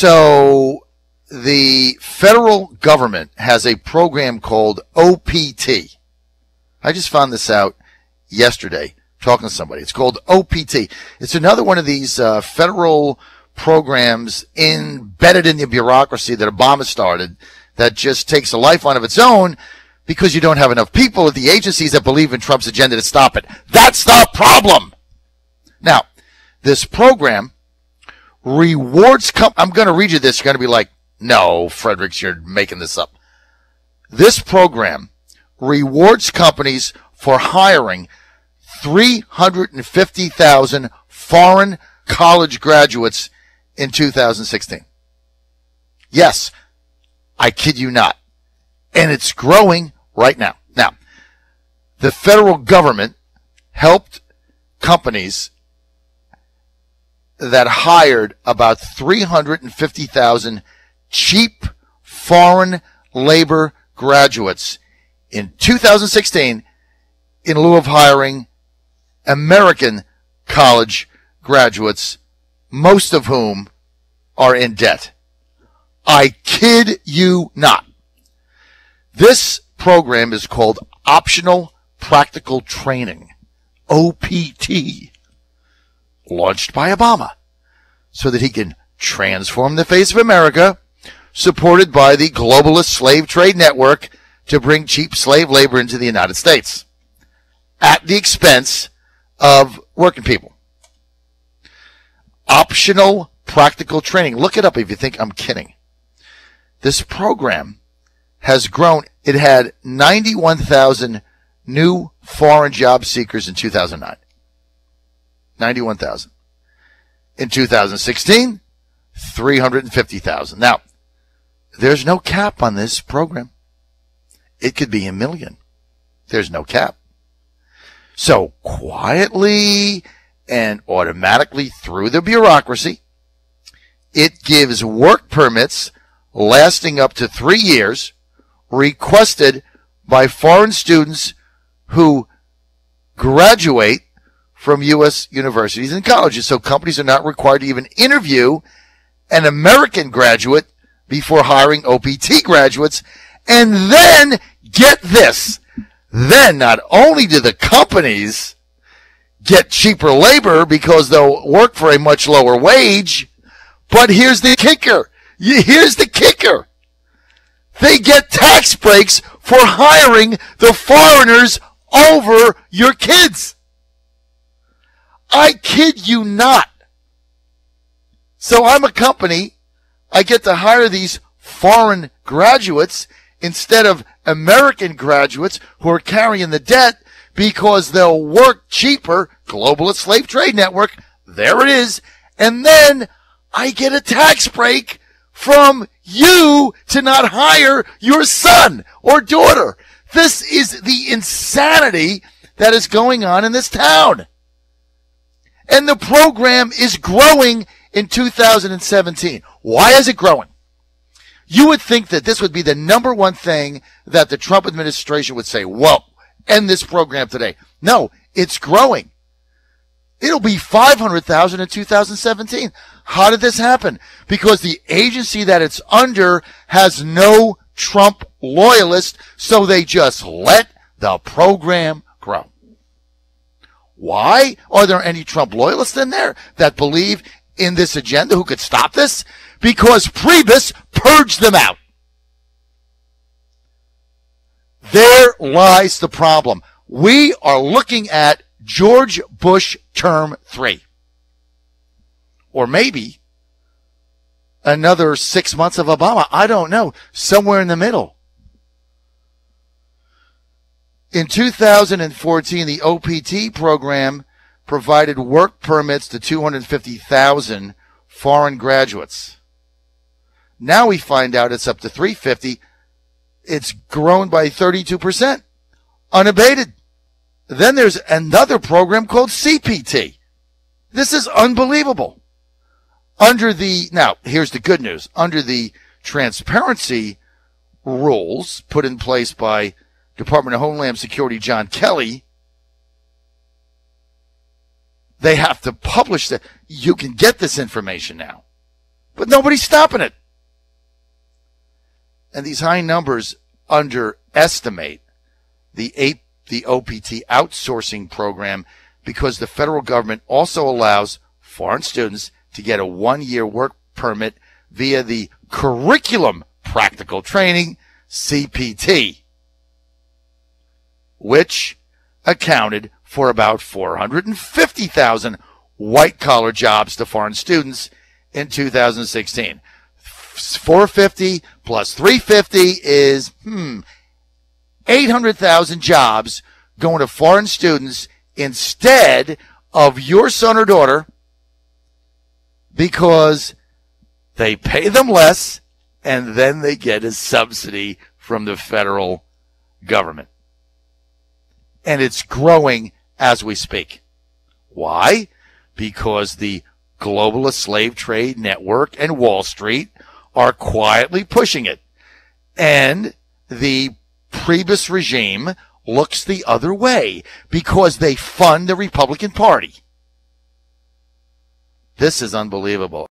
So the federal government has a program called OPT. I just found this out yesterday talking to somebody. It's called OPT. It's another one of these federal programs embedded in the bureaucracy that Obama started that just takes a life on of its own because you don't have enough people at the agencies that believe in Trump's agenda to stop it. That's the problem. Now, this program rewards I'm going to read you this. You're going to be like, no, Fredericks, you're making this up. This program rewards companies for hiring 350,000 foreign college graduates in 2016. Yes, I kid you not. And it's growing right now. Now, the federal government helped companies that hired about 350,000 cheap foreign labor graduates in 2016 in lieu of hiring American college graduates, most of whom are in debt. I kid you not. This program is called Optional Practical Training, OPT, launched by Obama so that he can transform the face of America, supported by the globalist slave trade network to bring cheap slave labor into the United States at the expense of working people. Optional Practical Training. Look it up if you think I'm kidding. This program has grown. It had 91,000 new foreign job seekers in 2009. 91,000. In 2016, 350,000. Now, there's no cap on this program. It could be 1 million. There's no cap. So quietly and automatically through the bureaucracy, it gives work permits lasting up to 3 years requested by foreign students who graduate from U.S. universities and colleges. So companies are not required to even interview an American graduate before hiring OPT graduates. And then, get this, then not only do the companies get cheaper labor because they'll work for a much lower wage, but here's the kicker. Here's the kicker. They get tax breaks for hiring the foreigners over your kids. I kid you not. So I'm a company. I get to hire these foreign graduates instead of American graduates who are carrying the debt because they'll work cheaper. Globalist slave trade network. There it is. And then I get a tax break from you to not hire your son or daughter. This is the insanity that is going on in this town. And the program is growing in 2017. Why is it growing? You would think that this would be the number one thing that the Trump administration would say, whoa, end this program today. No, it's growing. It'll be 500,000 in 2017. How did this happen? Because the agency that it's under has no Trump loyalists, so they just let the program grow. Why? Are there any Trump loyalists in there that believe in this agenda who could stop this? Because Priebus purged them out. There lies the problem. We are looking at George Bush term 3. Or maybe another 6 months of Obama. I don't know. Somewhere in the middle. In 2014, the OPT program provided work permits to 250,000 foreign graduates. Now we find out it's up to 350. It's grown by 32%, unabated. Then there's another program called CPT. This is unbelievable. Now, here's the good news. Under the transparency rules put in place by Department of Homeland Security John Kelly, they have to publish that. You can get this information now. But nobody's stopping it. And these high numbers underestimate the OPT outsourcing program because the federal government also allows foreign students to get a 1-year work permit via the Curriculum Practical Training, CPT, which accounted for about 450,000 white-collar jobs to foreign students in 2016. 450 plus 350 is 800,000 jobs going to foreign students instead of your son or daughter because they pay them less and then they get a subsidy from the federal government. And it's growing as we speak. Why? Because the globalist slave trade network and Wall Street are quietly pushing it. And the Priebus regime looks the other way because they fund the Republican Party. This is unbelievable.